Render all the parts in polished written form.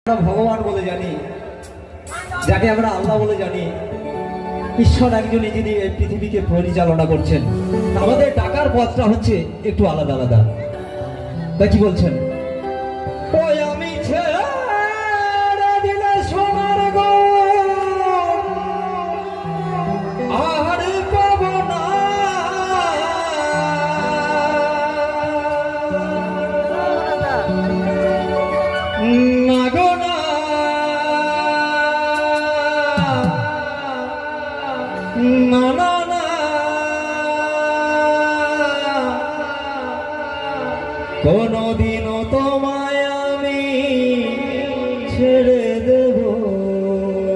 আমরা ভগবান বলে জানি, যাকে আমরা আল্লাহ বলে জানি, ঈশ্বর একজনই যিনি এই পৃথিবীকে পরিচালনা করছেন। আমাদের টাকার পথটা হচ্ছে একটু আলাদা আলাদা। তা কি বলছেন? ওই আমি ছেড়ে দিলে সোনার গো আর পাব না, না গো না, না না না, কোনদিনও তোমায় আমি ছেড়ে দেব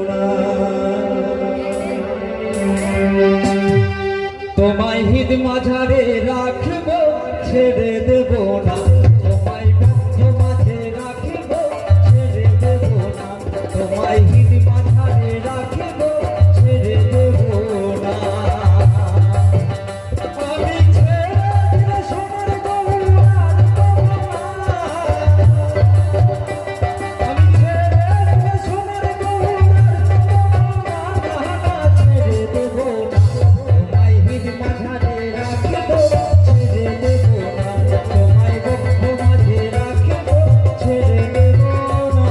না, তোমায় হিদ মাঝারে রাখবো, ছেড়ে দেব না, তোমায় বন্ধ মাঝে রাখবো, ছেড়ে দেব না, তোমায় হিদ মাঝারে রাখবো, ছেড়ে দেব না। আমি ছেড়ে দিলে সোনার গৌর আর পাবো না, আমি ছেড়ে দিলে সোনার গৌর আর পাবো না, ছেড়ে দেব না, তোমায় হিদ মাঝারে রাখবো, ছেড়ে দেব না, তোমায় বন্ধ মাঝে রাখবো, ছেড়ে দেব না।